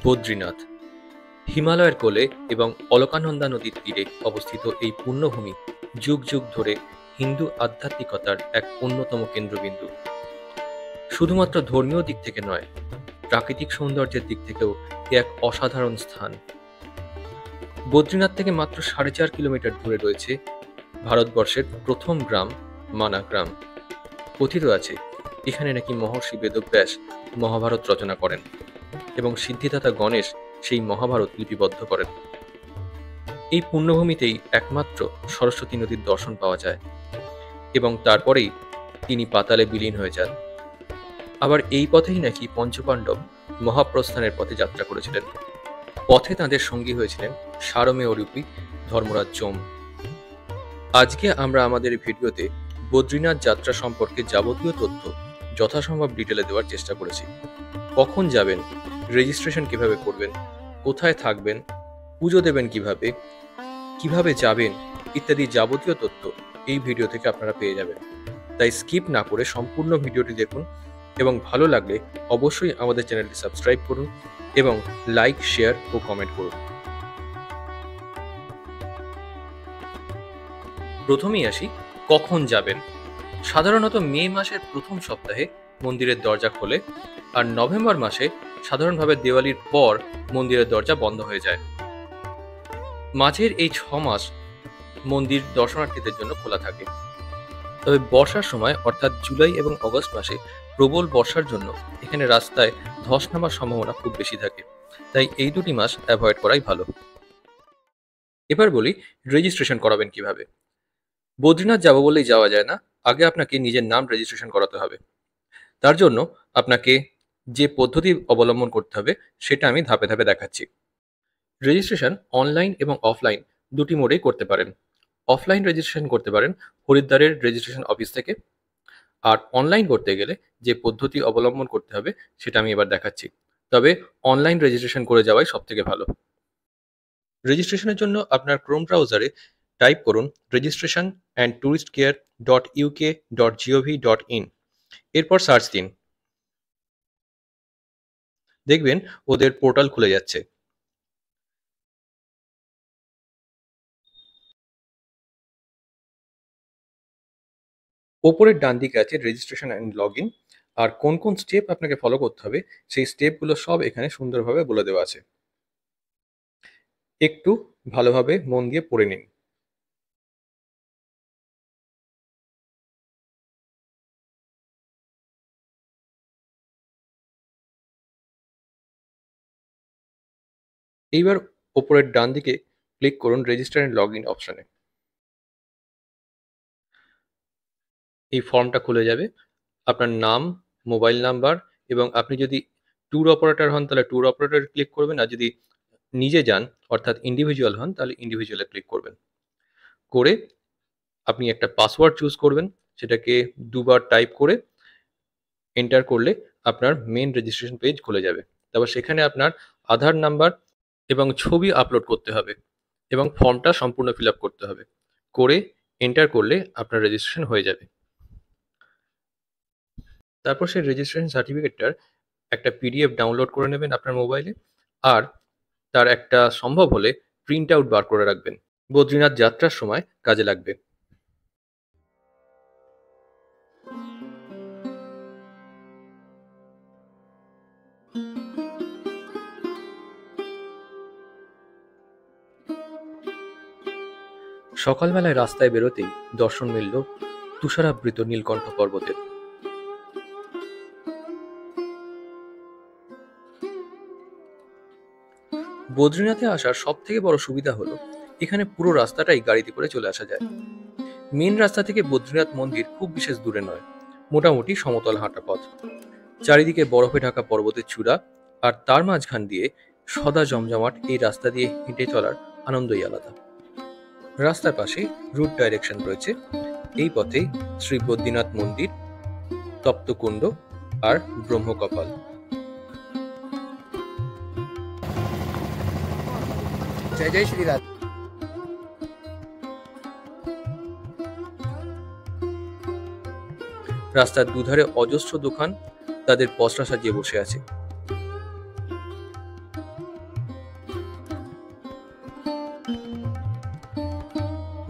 বদ্রীনাথ হিমালয়ের কোলে এবং অলকানন্দা নদীর তীরে অবস্থিত এই পুণ্যভূমি যুগ যুগ ধরে হিন্দু আধ্যাত্মিকতার এক অন্যতম কেন্দ্রবিন্দু। শুধুমাত্র ধর্মীয় দিক থেকে নয়, প্রাকৃতিক সৌন্দর্যের দিক থেকেও এক অসাধারণ স্থান। বদ্রীনাথ থেকে মাত্র 4.5 কিলোমিটার দূরে রয়েছে ভারতবর্ষের প্রথম গ্রাম মানা গ্রাম। কথিত আছে এখানে নাকি মহর্ষি বেদব্যাস মহাভারত রচনা করেন এবং সিদ্ধিদাতা গণেশ সেই মহাভারত লিপিবদ্ধ করেন। এই পুণ্যভূমিতেই একমাত্র সরস্বতী নদীর দর্শন পাওয়া যায় এবং তারপরেই তিনি পাতালে বিলীন হয়ে যান। আবার এই পথেই নাকি পঞ্চপাণ্ডব মহাপ্রস্থানের পথে যাত্রা করেছিলেন। পথে তাঁদের সঙ্গী হয়েছিলেন সারমেয়রূপী ধর্মরাজ যম। আজকে আমরা আমাদের ভিডিওতে বদ্রীনাথ যাত্রা সম্পর্কে যাবতীয় তথ্য যথাসম্ভব ডিটেলে দেওয়ার চেষ্টা করেছি। কখন যাবেন, রেজিস্ট্রেশন কিভাবে করবেন, কোথায় থাকবেন, পুজো দেবেন কিভাবে, কিভাবে যাবেন ইত্যাদি যাবতীয় তথ্য এই ভিডিও থেকে আপনারা পেয়ে যাবেন। তাই স্কিপ না করে সম্পূর্ণ ভিডিওটি দেখুন এবং ভালো লাগলে অবশ্যই আমাদের চ্যানেলটি সাবস্ক্রাইব করুন এবং লাইক, শেয়ার ও কমেন্ট করুন। প্রথমেই আসি কখন যাবেন। সাধারণত মে মাসের প্রথম সপ্তাহে মন্দিরের দরজা খোলে আর নভেম্বর মাসে সাধারণভাবে দেওয়ালির পর মন্দিরের দরজা বন্ধ হয়ে যায়। মাঝের এই 6 মাস মন্দির দর্শনার্থীদের জন্য খোলা থাকে। তবে বর্ষার সময় অর্থাৎ জুলাই এবং অগস্ট মাসে প্রবল বর্ষার জন্য এখানে রাস্তায় ধস নামার সম্ভাবনা খুব বেশি থাকে, তাই এই দুটি মাস অ্যাভয়েড করাই ভালো। এবার বলি রেজিস্ট্রেশন করাবেন কিভাবে। বদ্রীনাথ যাবো বলেই যাওয়া যায় না, আগে আপনাকে নিজের নাম রেজিস্ট্রেশন করাতে হবে। তার জন্য আপনাকে যে পদ্ধতি অবলম্বন করতে হবে সেটা আমি ধাপে ধাপে দেখাচ্ছি। রেজিস্ট্রেশন অনলাইন এবং অফলাইন দুটি মোডেই করতে পারেন। অফলাইন রেজিস্ট্রেশন করতে পারেন হরিদ্বারের রেজিস্ট্রেশন অফিস থেকে, আর অনলাইন করতে গেলে যে পদ্ধতি অবলম্বন করতে হবে সেটা আমি এবার দেখাচ্ছি। তবে অনলাইন রেজিস্ট্রেশন করে যাওয়াই সব থেকে ভালো। রেজিস্ট্রেশনের জন্য আপনার ক্রোম ব্রাউজারে টাইপ করুন registration&touristcare.uk.gov.in, এরপর সার্চ দিন। দেখবেন ওদের পোর্টাল খুলে যাচ্ছে। ওপরের ডান দিকে আছে রেজিস্ট্রেশন অ্যান্ড লগ ইন, আর কোন কোন স্টেপ আপনাকে ফলো করতে হবে সেই স্টেপগুলো সব এখানে সুন্দরভাবে বলে দেওয়া আছে। একটু ভালোভাবে মন দিয়ে পড়ে নিন। এইবার ওপরের ডান দিকে ক্লিক করুন রেজিস্টার অ্যান্ড লগ ইন অপশনে। এই ফর্মটা খুলে যাবে। আপনার নাম, মোবাইল নাম্বার এবং আপনি যদি ট্যুর অপারেটর হন তাহলে ট্যুর অপারেটর ক্লিক করবেন, আর যদি নিজে যান অর্থাৎ ইন্ডিভিজুয়াল হন তাহলে ইন্ডিভিজুয়ালে ক্লিক করবেন। করে আপনি একটা পাসওয়ার্ড চুজ করবেন, সেটাকে দুবার টাইপ করে এন্টার করলে আপনার মেন রেজিস্ট্রেশন পেজ খুলে যাবে। তারপর সেখানে আপনার আধার নাম্বার এবং ছবি আপলোড করতে হবে এবং ফর্মটা সম্পূর্ণ ফিল আপ করতে হবে। করে এন্টার করলে আপনার রেজিস্ট্রেশন হয়ে যাবে। তারপর সেই রেজিস্ট্রেশন সার্টিফিকেটটার একটা পিডিএফ ডাউনলোড করে নেবেন আপনার মোবাইলে, আর তার একটা সম্ভব হলে প্রিন্ট আউট বার করে রাখবেন, বদ্রীনাথ যাত্রার সময় কাজে লাগবে। সকালবেলায় রাস্তায় বেরোতেই দর্শন মিলল তুষারাবৃত নীলকণ্ঠ পর্বতের। বদ্রীনাথে আসার সব থেকে বড় সুবিধা হলো এখানে পুরো রাস্তাটাই গাড়িতে করে চলে আসা যায়। মেন রাস্তা থেকে বদ্রীনাথ মন্দির খুব বিশেষ দূরে নয়, মোটামুটি সমতল হাঁটা পথ। চারিদিকে বরফে ঢাকা পর্বতের চূড়া, আর তার মাঝখান দিয়ে সদা জমজমাট এই রাস্তা দিয়ে হেঁটে চলার আনন্দই আলাদা। রাস্তার পাশে রুট ডাইরেকশন রয়েছে। এই পথেই শ্রী বদ্রীনাথ মন্দির, তপ্তকুণ্ড আর ব্রহ্মকপাল। জয় জয় শ্রীরাধ। রাস্তার দুধারে অজস্র দোকান তাদের পসরা সাজিয়ে বসে আছে।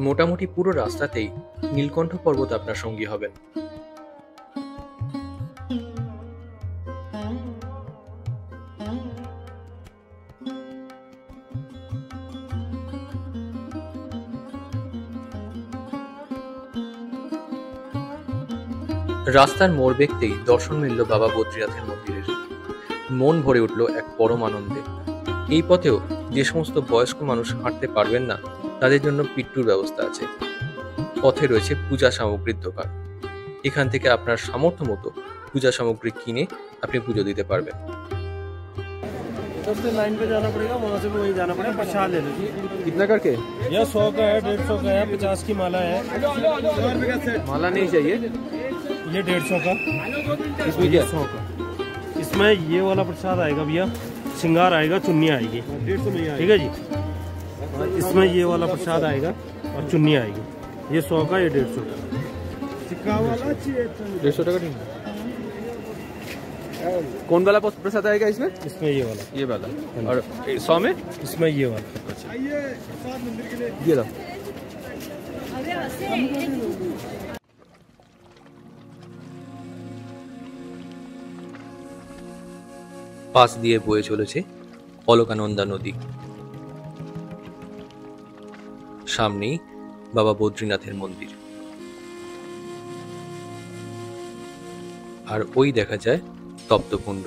মোটামুটি পুরো রাস্তাতেই নীলকণ্ঠ পর্বত আপনার সঙ্গী হবেন। রাস্তার মোড় দেখতেই দর্শন মিলল বাবা বদ্রীনাথের মন্দিরের। মন ভরে উঠল এক পরম আনন্দে। এই পথেও যে সমস্ত বয়স্ক মানুষ হাঁটতে পারবেন না, তাদের জন্য পিট্টুর ব্যবস্থা আছে। পথে রয়েছে পূজা সামগ্রীর দোকান। এখান থেকে আপনার সামর্থ্য মতো পূজা সামগ্রী কিনে আপনি পুজো দিতে পারবেন। सबसे लाइन पे जाना पड़ेगा, वहाँ से भी वही जाना पड़ेगा, प्रसाद ले लो। कितना करके? यह 100 का है, 150 का है, 50 की माला है। माला नहीं चाहिए। ये 150 का। इसमें क्या? 100 का। इसमें ये वाला प्रसाद आएगा भैया, श्रृंगार आएगा, चुन्नी आएगी। 150 में ठीक है जी। इसमें ये वाला प्रसाद आएगा और चुन्नी आएगी। ये 100 का, ये 150 का। 150 টাকা দিন। कौन वाला प्रसाद आएगा इसमें? इसमें ये वाला। ये वाला। और 100 में? इसमें ये वाला। ये लो। পাশ দিয়ে বয়ে চলেছে অলকানন্দা নদী। সামনেই বাবা বদ্রীনাথের মন্দির, আর ওই দেখা যায় তপ্তকুণ্ড।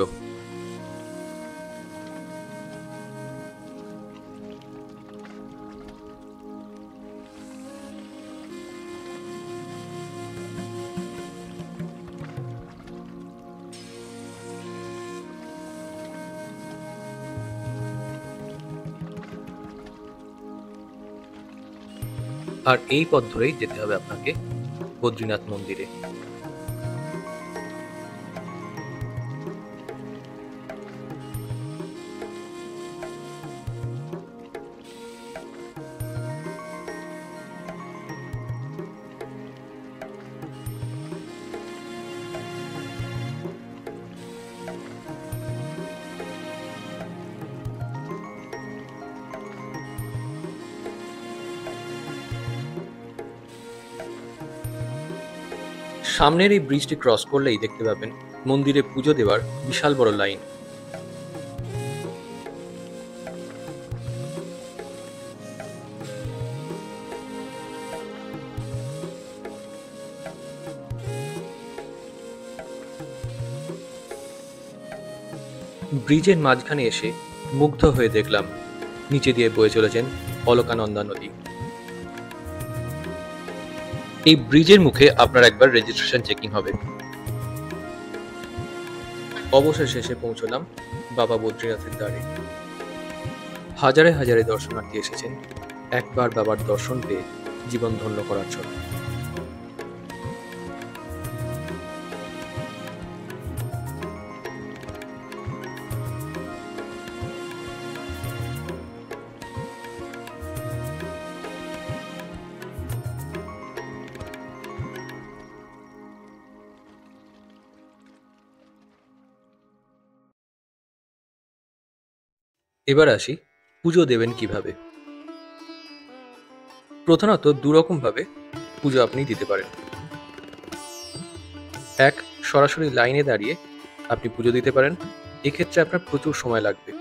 আর এই পথ ধরেই যেতে হবে আপনাকে বদ্রীনাথ মন্দিরে। সামনের এই ব্রিজটি ক্রস করলেই দেখতে পাবেন মন্দিরে পুজো দেওয়ার বিশাল বড় লাইন। ব্রিজের মাঝখানে এসে মুগ্ধ হয়ে দেখলাম নিচে দিয়ে বয়ে চলেছেন অলকানন্দা নদী। এই ব্রিজের মুখে আপনার একবার রেজিস্ট্রেশন চেকিং হবে। অবশেষে এসে পৌঁছলাম বাবা বদ্রীনাথের দ্বারে। হাজারে হাজারে দর্শনার্থী এসেছেন একবার বাবার দর্শন পেয়ে জীবন ধন্য করার জন্য। এবার আসি পুজো দেবেন কিভাবে। প্রধানত দুরকম ভাবে পুজো আপনি দিতে পারেন। এক, সরাসরি লাইনে দাঁড়িয়ে আপনি পুজো দিতে পারেন। এক্ষেত্রে আপনার প্রচুর সময় লাগবে,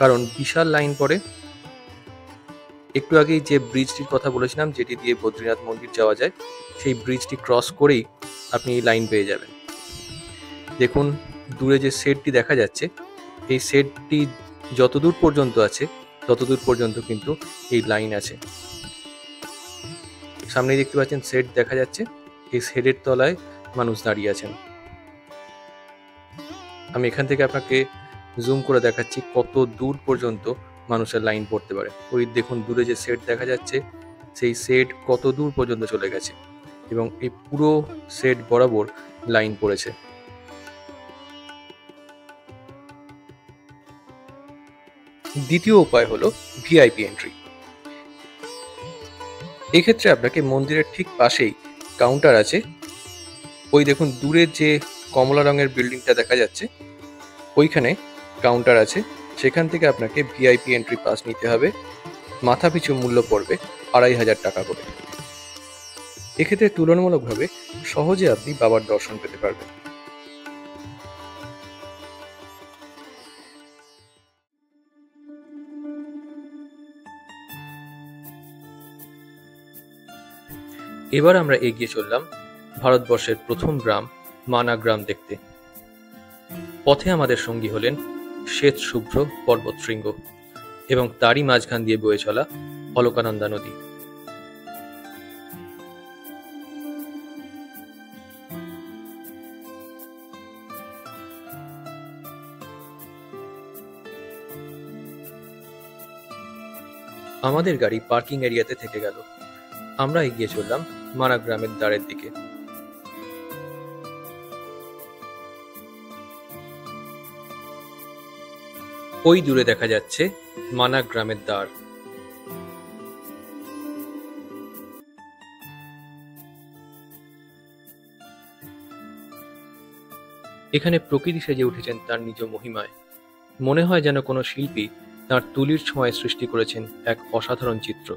কারণ বিশাল লাইন পড়ে। একটু আগেই যে ব্রিজটির কথা বলেছিলাম, যেটি দিয়ে বদ্রীনাথ মন্দির যাওয়া যায়, সেই ব্রিজটি ক্রস করেই আপনি এই লাইন পেয়ে যাবেন। দেখুন দূরে যে শেডটি দেখা যাচ্ছে, এই শেডটি যতদূর পর্যন্ত আছে ততদূর পর্যন্ত কিন্তু এই লাইন আছে। সামনে দেখতে পাচ্ছেন শেড দেখা যাচ্ছে, এই শেডের তলায় মানুষ দাঁড়িয়ে আছেন। আমি এখান থেকে আপনাকে জুম করে দেখাচ্ছি কত দূর পর্যন্ত মানুষের লাইন পড়তে পারে। ওই দেখুন দূরে যে শেড দেখা যাচ্ছে, সেই শেড কত দূর পর্যন্ত চলে গেছে এবং এই পুরো শেড বরাবর লাইন পড়েছে। দ্বিতীয় উপায় হলো ভিআইপি এন্ট্রি। এক্ষেত্রে আপনাকে মন্দিরের ঠিক পাশেই কাউন্টার আছে। ওই দেখুন দূরে যে কমলা রঙের বিল্ডিংটা দেখা যাচ্ছে, ওইখানে কাউন্টার আছে। সেখান থেকে আপনাকে ভিআইপি এন্ট্রি পাস নিতে হবে। মাথা পিছু মূল্য পড়বে 2500 টাকা করে। এক্ষেত্রে তুলনামূলকভাবে সহজে আপনি বাবার দর্শন পেতে পারবেন। এবার আমরা এগিয়ে চললাম ভারতবর্ষের প্রথম গ্রাম মানা গ্রাম দেখতে। পথে আমাদের সঙ্গী হলেন শ্বেত শুভ্র পর্বতশৃঙ্গ এবং তারই মাঝখান দিয়ে বয়ে চলা অলকানন্দা নদী। আমাদের গাড়ি পার্কিং এরিয়াতে থেকে গেল। আমরা এগিয়ে চললাম মানা গ্রামের দ্বারের দিকে। ওই দূরে দেখা যাচ্ছে মানা গ্রামের দ্বার। এখানে প্রকৃতি সেজে উঠেছেন তার নিজ মহিমায়। মনে হয় যেন কোনো শিল্পী তার তুলির ছোঁয়ায় সৃষ্টি করেছেন এক অসাধারণ চিত্র।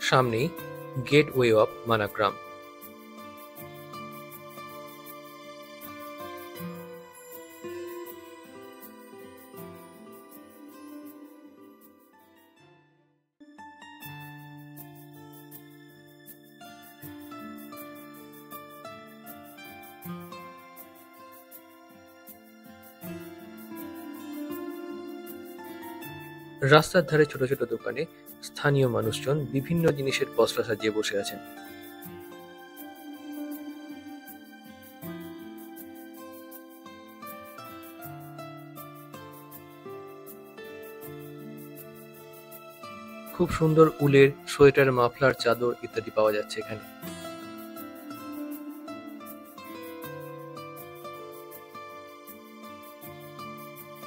সামনেই গেটওয়ে অফ মানা গ্রাম। রাস্তার ধারে ছোট ছোট দোকানে স্থানীয় মানুষজন বিভিন্ন জিনিসের পসরা সাজিয়ে বসে আছেন। খুব সুন্দর উলের সোয়েটার, মাফলার, চাদর ইত্যাদি পাওয়া যাচ্ছে এখানে।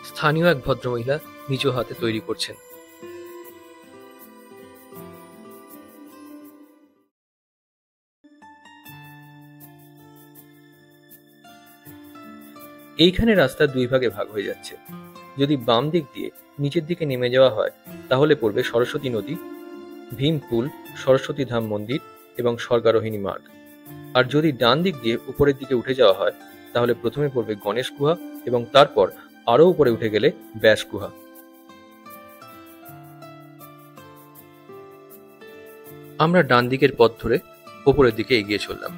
স্থানীয় এক ভদ্রমহিলা নিজ হাতে তৈরি করছেন। এইখানে রাস্তা দুই ভাগে ভাগ হয়ে যাচ্ছে। যদি বাম দিক দিয়ে নিচের দিকে নেমে যাওয়া হয় তাহলে পড়বে সরস্বতী নদী, ভীমপুল, সরস্বতী ধাম মন্দির এবং স্বর্গারোহিণী মার্গ। আর যদি ডান দিক দিয়ে উপরের দিকে উঠে যাওয়া হয় তাহলে প্রথমে পড়বে গণেশ গুহা এবং তারপর আরো উপরে উঠে গেলে ব্যাস গুহা। আমরা ডান দিকের পথ ধরে উপরের দিকে এগিয়ে চললাম।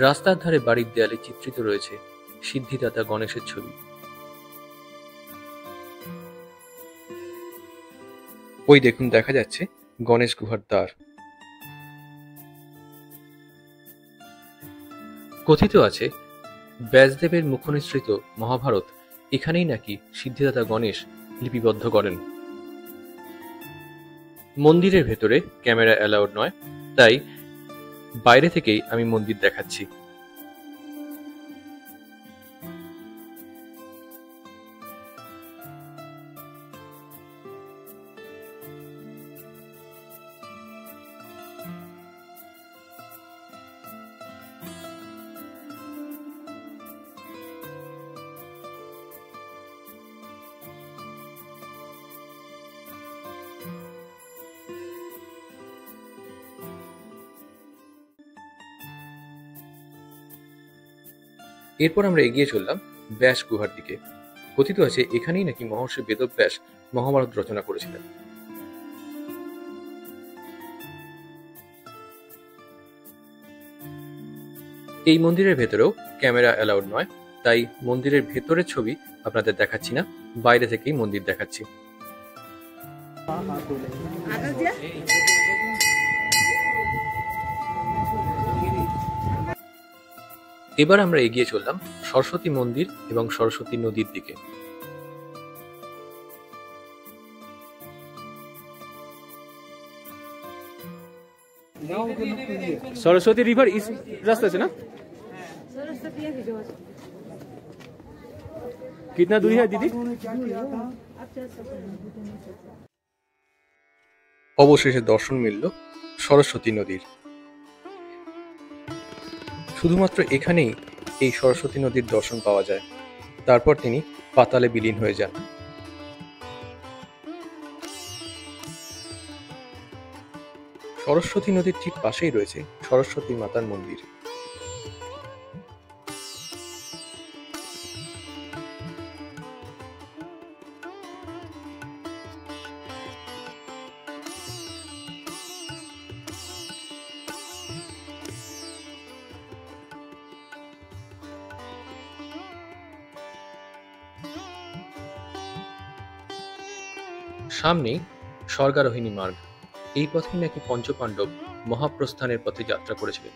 রাস্তার ধারে বাড়ির দেয়ালে চিত্রিত রয়েছে সিদ্ধিদাতা গণেশের ছবি। ওই দেখুন দেখা যাচ্ছে গণেশ গুহার দ্বার। কথিত আছে ব্যাসদেবের মুখনিসৃত মহাভারত এখানেই নাকি সিদ্ধিদাতা গণেশ লিপিবদ্ধ করেন। মন্দিরের ভেতরে ক্যামেরা অ্যালাউড নয়, তাই বাইরে থেকেই আমি মন্দির দেখাচ্ছি। এরপর আমরা এগিয়ে চললাম ব্যাস গুহার দিকে। কথিত আছে এখানেই নাকি মহর্ষি বেদব্যাস মহাভারত রচনা করেছিলেন। এই মন্দিরের ভেতরেও ক্যামেরা অ্যালাউড নয়, তাই মন্দিরের ভেতরের ছবি আপনাদের দেখাচ্ছি না, বাইরে থেকেই মন্দির দেখাচ্ছি। এবার আমরা এগিয়ে চললাম সরস্বতী মন্দির এবং সরস্বতী নদীর দিকে। सरस्वती रिवर इस रास्ते से ना? कितना दूरी है दीदी? অবশেষে দর্শন মিলল সরস্বতী নদীর। শুধুমাত্র এখানেই এই সরস্বতী নদীর দর্শন পাওয়া যায়। তারপর তিনি পাতালে বিলীন হয়ে যান। সরস্বতী নদীর ঠিক পাশেই রয়েছে সরস্বতী মাতার মন্দির। সামনেই স্বর্গারোহিণী মার্গ। এই পথে নাকি পঞ্চপাণ্ডব মহাপ্রস্থানের পথে যাত্রা করেছিলেন।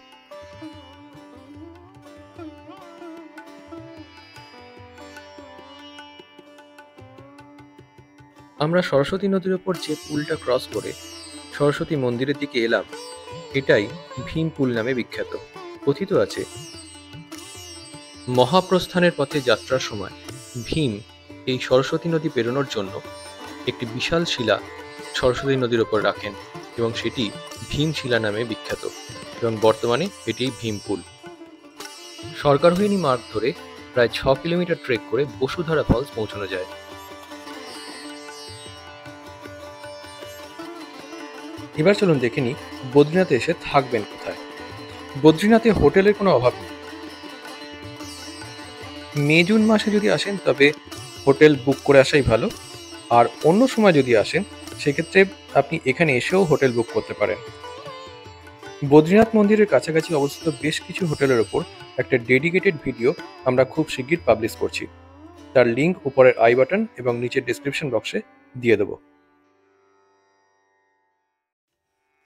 আমরা সরস্বতী নদীর ওপর যে পুলটা ক্রস করে সরস্বতী মন্দিরের দিকে এলাম, এটাই ভীম পুল নামে বিখ্যাত। কথিত আছে মহাপ্রস্থানের পথে যাত্রার সময় ভীম এই সরস্বতী নদী পেরোনোর জন্য একটি বিশাল শিলা সরস্বতী নদীর ওপর রাখেন এবং সেটি ভীম শিলা নামে বিখ্যাত এবং বর্তমানে এটি ভীমপুল। স্বর্গারোহিণী মার্গ ধরে প্রায় 6 কিলোমিটার ট্রেক করে বসুধারা ফলস পৌঁছানো যায়। এবার চলুন দেখে নিই বদ্রীনাথে এসে থাকবেন কোথায়। বদ্রীনাথে হোটেলের কোনো অভাব নেই। মে জুন মাসে যদি আসেন তবে হোটেল বুক করে আসাই ভালো, আর অন্য সময় যদি আসেন সেক্ষেত্রে আপনি এখানে এসেও হোটেল বুক করতে পারেন। বদ্রীনাথ মন্দিরের কাছাকাছি অবস্থিত বেশ কিছু হোটেলের ওপর একটা ডেডিকেটেড ভিডিও আমরা খুব শিগগির পাবলিশ করছি। তার লিঙ্ক উপরের আই বাটন এবং নিচের ডেসক্রিপশন বক্সে দিয়ে দেব।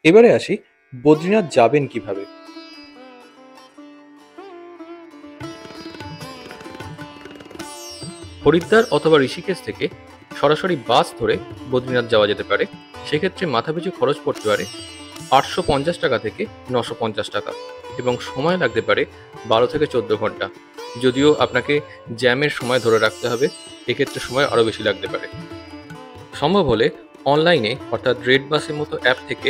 এবারে আসি বদ্রীনাথ যাবেন কিভাবে। হরিদ্বার অথবা ঋষিকেশ থেকে সরাসরি বাস ধরে বদ্রীনাথ যাওয়া যেতে পারে। সেক্ষেত্রে মাথাপিছু খরচ পড়তে পারে 850 টাকা থেকে 950 টাকা এবং সময় লাগতে পারে 12 থেকে 14 ঘন্টা। যদিও আপনাকে জ্যামের সময় ধরে রাখতে হবে, এক্ষেত্রে সময় আরও বেশি লাগতে পারে। সম্ভব হলে অনলাইনে অর্থাৎ রেড বাসের মতো অ্যাপ থেকে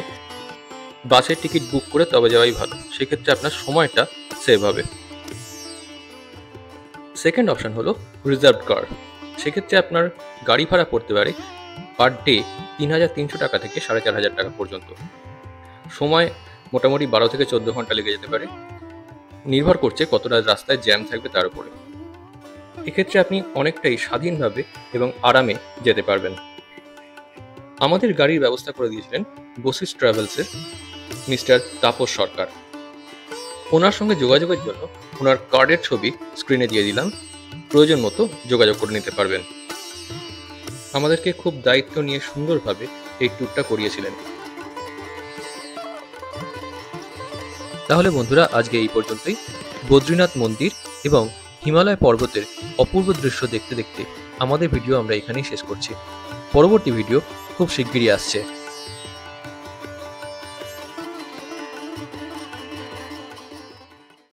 বাসের টিকিট বুক করে তবে যাওয়াই ভালো, সেক্ষেত্রে আপনার সময়টা সেভ হবে। সেকেন্ড অপশন হলো রিজার্ভড কার। সেক্ষেত্রে আপনার গাড়ি ভাড়া পড়তে পারে পার ডে 3300 টাকা থেকে 4500 টাকা পর্যন্ত। সময় মোটামুটি 12 থেকে 14 ঘন্টা লেগে যেতে পারে, নির্ভর করছে কতটা রাস্তায় জ্যাম থাকবে তার উপরে। এক্ষেত্রে আপনি অনেকটাই স্বাধীনভাবে এবং আরামে যেতে পারবেন। আমাদের গাড়ির ব্যবস্থা করে দিয়েছিলেন বশিস ট্রাভেলসের মিস্টার তাপস সরকার। ওনার সঙ্গে যোগাযোগের জন্য ওনার কার্ডের ছবি স্ক্রিনে দিয়ে দিলাম, প্রয়োজন মতো যোগাযোগ করে নিতে পারবেন। আমাদেরকে খুব দায়িত্ব নিয়ে সুন্দরভাবে এই ট্যুরটা করিয়েছিলেন। তাহলে বন্ধুরা, আজকে এই পর্যন্তই। বদ্রীনাথ মন্দির এবং হিমালয় পর্বতের অপূর্ব দৃশ্য দেখতে দেখতে আমাদের ভিডিও আমরা এখানেই শেষ করছি। পরবর্তী ভিডিও খুব শিগগিরই আসছে।